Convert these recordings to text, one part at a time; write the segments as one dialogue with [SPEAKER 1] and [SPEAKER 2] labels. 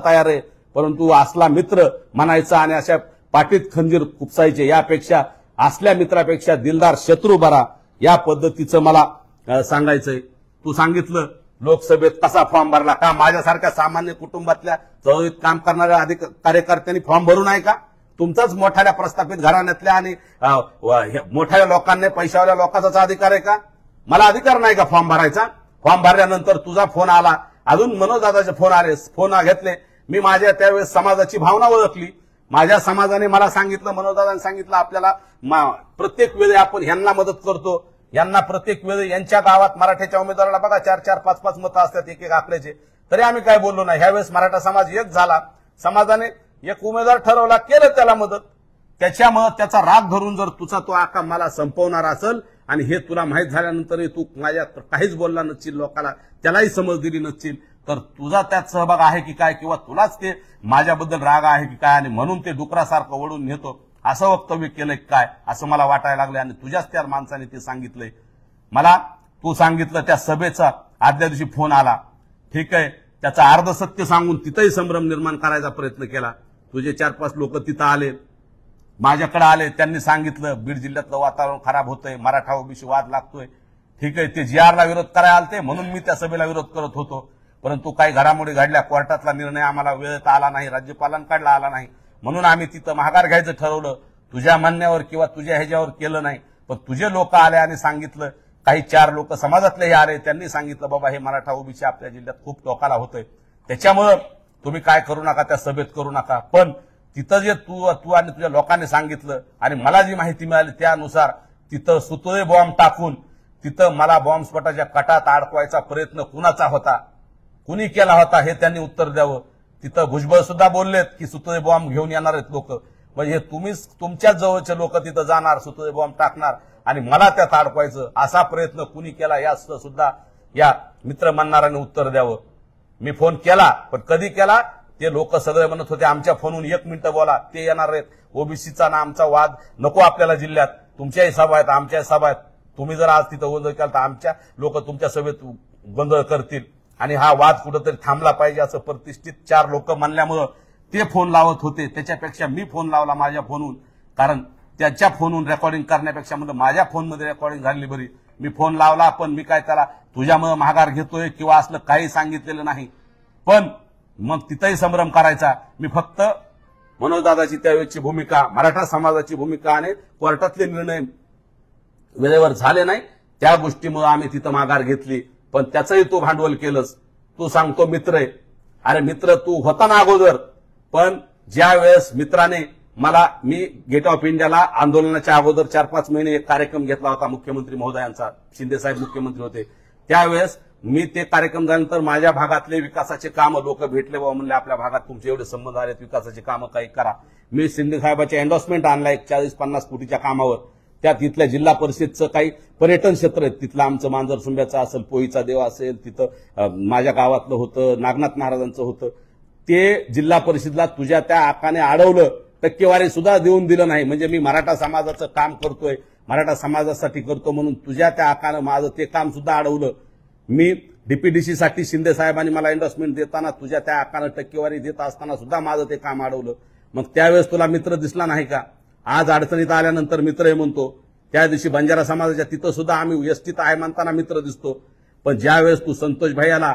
[SPEAKER 1] तयार आहे, परंतु असला मित्र म्हणायचा आणि अशा पाठीत खंजीर खुपसायचे यापेक्षा असल्या मित्रापेक्षा दिलदार शत्रू बरा, या पद्धतीचं मला सांगायचंय. तू सांगितलं लोकसभेत कसा फॉर्म भरला का? माझ्यासारख्या सामान्य कुटुंबातल्या चळवळीत काम करणाऱ्या कार्यकर्त्यांनी फॉर्म भरू नये का? तुमचाच मोठ्या प्रस्थापित घराण्यातल्या आणि मोठ्या लोकांनी पैशावाल्या लोकांचाच अधिकार आहे का? मला अधिकार नाही का फॉर्म भरायचा? फॉर्म भरल्यानंतर तुझा फोन आला, अजून मनोजदादाचे फोन आले, फोन घेतले. मी माझ्या त्यावेळेस समाजाची भावना ओळखली. माझ्या समाजाने मला सांगितलं, मनोजदादांनी सांगितलं, आपल्याला प्रत्येक वेळी आपण ह्यांना मदत करतो, यांना प्रत्येक वेळी यांच्या गावात मराठ्याच्या उमेदवाराला बघा 4-4, 5-5 मतं असतात एक आकड्याचे, तरी आम्ही काय बोललो नाही. ह्यावेळेस मराठा समाज एक झाला, समाजाने एक उमेदवार ठरवला, केलं त्याला मदत. त्याच्यामुळे त्याचा राग धरून जर तुझा तो आका मला संपवणार असेल आणि हे तुला माहीत झाल्यानंतर तू माझ्या काहीच बोलला नसशील, लोकांना त्यालाही समज दिली नसशील, तर तुझा त्यात सहभाग आहे की काय, किंवा तुलाच ते माझ्याबद्दल राग आहे की काय आणि म्हणून ते डुकरासारखं ओढून नेतो असं वक्तव्य केलंय काय असं मला वाटायला लागलंय. आणि तुझ्याच त्या माणसाने ते सांगितलंय मला. तू सांगितलं त्या सभेचा आदल्या दिवशी फोन आला, ठीक आहे, त्याचा अर्ध सत्य सांगून तिथंही संभ्रम निर्माण करायचा प्रयत्न केला. तुझे 4-5 लोक तिथं आले, माझ्याकडे आले, त्यांनी सांगितलं बीड जिल्ह्यातलं वातावरण खराब होतंय, मराठा ओबीसी वाद लागतोय, ठीक आहे, ते जीआरला विरोध करायला आलते म्हणून मी त्या सभेला विरोध करत होतो, परंतु काही घडामोडी घडल्या, कोर्टातला निर्णय आम्हाला वेळेत आला नाही, राज्यपालांकडला आला नाही, म्हणून आम्ही तिथं माघार घ्यायचं ठरवलं. तुझ्या म्हणण्यावर किंवा तुझ्या ह्याच्यावर केलं नाही, पण तुझे लोक आले आणि सांगितलं, काही 4 लोक समाजातलेही आले, त्यांनी सांगितलं बाबा हे मराठा ओबीसी आपल्या जिल्ह्यात खूप टोकाला होतंय, त्याच्यामुळं तुम्ही काय करू नका, त्या सभेत करू नका. पण तिथं जे तू आणि तुझ्या लोकांनी सांगितलं आणि मला जी माहिती मिळाली त्यानुसार तिथं सुतळे बॉम्ब टाकून तिथं मला बॉम्बस्फोटाच्या कटात अडकवायचा प्रयत्न कुणाचा होता, कुणी केला होता, हे त्यांनी उत्तर द्यावं. तिथं भुजबळ सुद्धा बोललेत की सुतळे बॉम्ब घेऊन येणार आहेत लोक, म्हणजे तुम्हीच तुमच्याच जवळचे लोक तिथं जाणार, सुतळे बॉम्ब टाकणार आणि मला त्यात अडकवायचं, असा प्रयत्न कुणी केला या सुद्धा या मित्र म्हणणाऱ्याने उत्तर द्यावं. मी फोन केला, पण कधी केला ते लोक सगळे म्हणत होते आमच्या फोनवरून 1 मिनिट बोला, ते येणार आहेत, ओबीसीचा ना आमचा वाद नको आपल्याला जिल्ह्यात, तुमच्याही सभा आहेत आमच्याही सभा आहेत, तुम्ही जर आज तिथं गोंधळ केला तर आमच्या लोक तुमच्या सभेत गोंधळ करतील आणि हा वाद कुठंतरी थांबला पाहिजे असं प्रतिष्ठित 4 लोक म्हणल्यामुळं ते फोन लावत होते. त्याच्यापेक्षा मी फोन लावला माझ्या फोनवरून, कारण त्याच्या फोनवरून रेकॉर्डिंग करण्यापेक्षा म्हणलं माझ्या फोनमध्ये रेकॉर्डिंग झाली बरी. मी फोन लावला, पण मी काय त्याला तुझ्यामुळे माघार घेतोय किंवा असलं काही सांगितलेलं नाही. पण मग तिथंही संभ्रम करायचा. मी फक्त मनोजदादाची त्यावेळची भूमिका, मराठा समाजाची भूमिका आणि कोर्टातले निर्णय वेळेवर झाले नाही त्या गोष्टीमुळे आम्ही तिथं माघार घेतली. पण त्याचंही तू भांडवल केलंस. तू सांगतो मित्र आहे, अरे मित्र तू होता ना अगोदर, पण ज्या वेळेस मित्राने मी गेट ऑफ इंडियाला आंदोलनाच्या अगोदर 4-5 महिने एक कार्यक्रम घेतला होता मुख्यमंत्री महोदयांचा, शिंदे साहेब मुख्यमंत्री होते त्यावेळेस, मी ते कार्यक्रम झाल्यानंतर माझ्या भागातले विकासाचे कामं लोक भेटले, बाबा म्हणले आपल्या भागात तुमचे एवढे संबंध आलेत, विकासाचे कामं काही करा. मी शिंदे साहेबांचे एन्डॉर्समेंट आणला एक 40-50 कोटीच्या कामावर. त्यात इथल्या जिल्हा परिषदचं काही पर्यटन क्षेत्र आहे, तिथलं आमचं मांजर सुंब्याचं असेल, पोईचा देव असेल, तिथं माझ्या गावातलं होतं, नागनाथ महाराजांचं होतं, ते जिल्हा परिषदला तुझ्या त्या आकाने अडवलं, टक्केवारी सुद्धा देऊन दिलं नाही. म्हणजे मी मराठा समाजाचं काम करतोय, मराठा समाजासाठी करतो म्हणून तुझ्या त्या आकानं माझं ते काम सुद्धा अडवलं. मी डीपीडीसी साठी शिंदे साहेबांनी मला एन्डॉर्समेंट देताना तुझ्या त्या आकानं टक्केवारी देत असताना सुद्धा माझं ते काम अडवलं. मग त्यावेळेस तुला मित्र दिसला नाही का? आज अडचणीत आल्यानंतर मित्र आहे म्हणतो. त्या दिवशी बंजारा समाजाच्या तिथं सुद्धा आम्ही एसटीत आहे म्हणताना मित्र दिसतो. पण ज्यावेळेस तू संतोष भाईला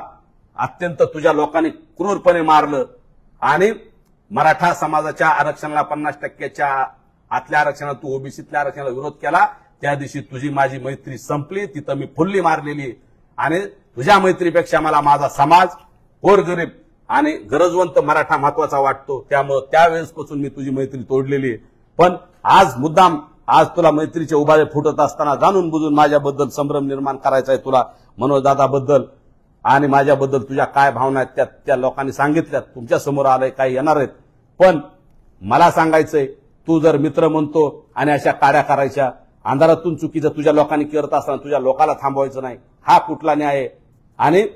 [SPEAKER 1] अत्यंत तुझ्या लोकांनी क्रूरपणे मारलं आणि मराठा समाजाच्या आरक्षणाला 50% आतल्या आरक्षणाला तू ओबीसीतल्या आरक्षणाला विरोध केला, त्या दिवशी तुझी माझी मैत्री संपली. तिथं मी फुल्ली मारलेली आणि तुझ्या मैत्रीपेक्षा मला माझा समाज, गोरगरीब आणि गरजवंत मराठा महत्वाचा वाटतो. त्यामुळे त्यावेळेसपासून मी तुझी मैत्री तोडलेली. पण आज मुद्दाम आज तुला मैत्रीचे उभाळे फुटत असताना जाणून बुजून माझ्याबद्दल संभ्रम निर्माण करायचा आहे तुला. मनोजदादाबद्दल आणि माझ्याबद्दल तुझ्या काय भावना आहेत त्या लोकांनी सांगितल्यात, तुमच्या समोर आलंय, काही येणार आहेत. पण मला सांगायचंय, तू जर मित्र म्हणतो आणि अशा कार्या करायच्या अंधारातून चुकीचं तुझ्या लोकांनी करत असताना तुझ्या लोकाला थांबवायचं नाही, हा कुठला न्याय आहे? आणि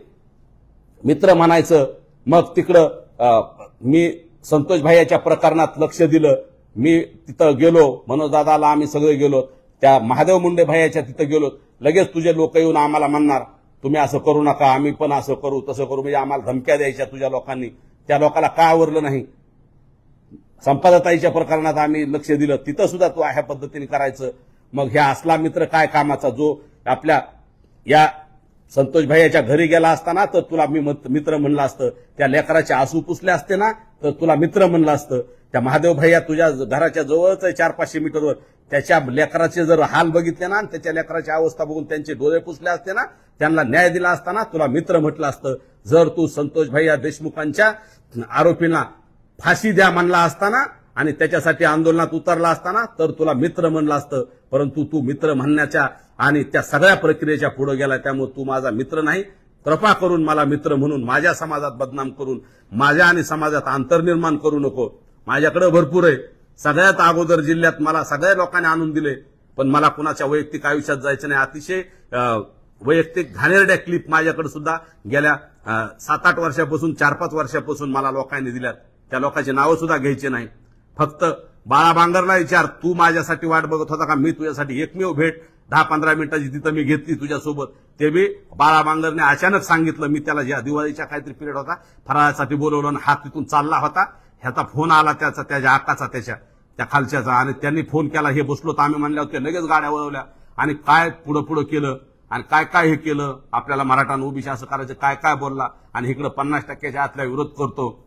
[SPEAKER 1] मित्र म्हणायचं. मग तिकडं मी संतोष भाईच्या प्रकरणात लक्ष दिलं, मी तिथं गेलो, मनोजदादाला आम्ही सगळे गेलो, त्या महादेव मुंडे भाईच्या तिथं गेलो. लगेच तुझे लोक येऊन आम्हाला म्हणणार तुम्ही असं करू नका, आम्ही पण असं करू तसं करू, म्हणजे आम्हाला धमक्या द्यायच्या तुझ्या लोकांनी. त्या लोकांना का आवरलं नाही? संपादताईच्या प्रकरणात आम्ही लक्ष दिलं, तिथं सुद्धा तू अशा पद्धतीने करायचं. मग ह्या असला मित्र काय कामाचा, जो आपल्या या संतोष भैयाच्या घरी गेला असताना तर तुला मी मित्र म्हणलं असतं, त्या लेकराचे आसू पुसले असते ना तर तुला मित्र म्हणलं असतं. त्या महादेव भैया तुझ्या घराच्या जवळच आहे 400-500 मीटरवर, त्याच्या लेकराचे जर हाल बघितले ना, त्याच्या लेकराची अवस्था बघून त्यांचे डोळे पुसले असते ना, त्यांना न्याय दिला असताना तुला मित्र म्हटलं असतं. जर तू संतोष भैया देशमुखांच्या आरोपींना फाशी द्या म्हणला असताना आणि त्याच्यासाठी आंदोलनात उतरला असताना तर तुला मित्र म्हणलं असतं. परंतु तू मित्र म्हणण्याच्या आणि त्या सगळ्या प्रक्रियेच्या पुढे गेला, त्यामुळे तू माझा मित्र नाही. कृपा करून मला मित्र म्हणून माझ्या समाजात बदनाम करून माझ्या आणि समाजात अंतर निर्माण करू नको. माझ्याकडे भरपूर आहे. सगळ्यात अगोदर जिल्ह्यात मला सगळ्या लोकांनी आणून दिले, पण मला कुणाच्या वैयक्तिक आयुष्यात जायचं नाही. अतिशय वैयक्तिक घाणेरड्या क्लिप माझ्याकडे सुद्धा गेल्या 7-8 वर्षापासून 4-5 वर्षापासून मला लोकांनी दिल्यात. त्या लोकांची नावं सुद्धा घ्यायची नाही. फक्त बाळा बांगरला विचार, तू माझ्यासाठी वाट बघत होता का? मी तुझ्यासाठी एकमेव भेट 10-15 मिनिटाची तिथं मी घेतली तुझ्यासोबत. ते बी बाळा बांगरने अचानक सांगितलं. मी त्याला ज्या दिवाळीच्या काहीतरी पिरियड होता फराळासाठी बोलवलं आणि हा तिथून चालला होता. ह्याचा फोन आला त्याच्या आकाचा त्या खालच्याचा, आणि त्यांनी फोन केला. हे बसलो तर आम्ही म्हणल्या होत्या, लगेच गाड्या वळवल्या आणि काय पुढं केलं आणि काय हे केलं. आपल्याला मराठा ओबीसी असं करायचं काय बोलला, आणि इकडे 50% आतल्या विरोध करतो.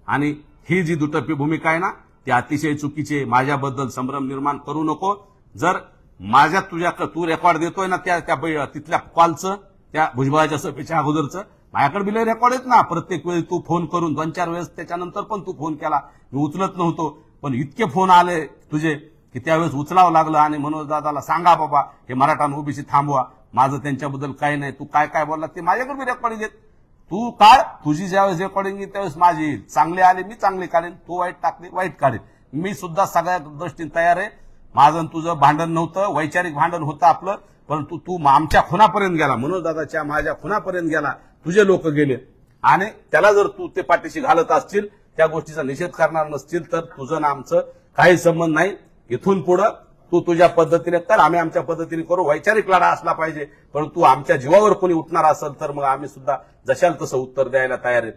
[SPEAKER 1] आणि ही जी दुटप्पी भूमिका आहे ना, ती अतिशय चुकीची आहे. माझ्याबद्दल संभ्रम निर्माण करू नको. जर माझ्या तू रेकॉर्ड देतोय ना त्या तिथल्या कॉलचं, त्या भुजबळाच्या सभेच्या अगोदरचं, माझ्याकडे बिल रेकॉर्ड आहेत ना. प्रत्येक वेळी तू फोन करून 2-4 वेळेस त्याच्यानंतर पण तू फोन केला, मी उचलत नव्हतो. पण इतके फोन आले तुझे की त्यावेळेस उचलावं लागलं. आणि मनोज दादाला सांगा बाबा हे मराठा ओबीसी थांबवा, माझं त्यांच्याबद्दल काही नाही, तू काय बोलला ते माझ्याकडे बी रेकॉर्डिंग आहेत. तू काढ, तुझी ज्यावेळेस रेकॉर्डिंग येईल त्यावेळेस माझी चांगले आले मी चांगले काढेन, तू वाईट टाकले वाईट काढेन. मी सुद्धा सगळ्या दृष्टीने तयार आहे. माझं तुझं भांडण नव्हतं, वैचारिक भांडण होतं आपलं, परंतु तू आमच्या खुनापर्यंत गेला, मनोज दादाच्या माझ्या खुनापर्यंत गेला, तुझे लोक गेले. आणि त्याला जर तू ते पाठीशी घालत असतील, त्या गोष्टीचा निषेध करणार नसतील, तर तुझं ना आमचं काही संबंध नाही. इथून पुढं तू तुझ्या पद्धतीने कर, आम्ही आमच्या पद्धतीने करू. वैचारिक लढा असला पाहिजे, परंतु आमच्या जीवावर कोणी उठणार असेल तर मग आम्ही सुद्धा जशाल तसं उत्तर द्यायला तयार आहेत.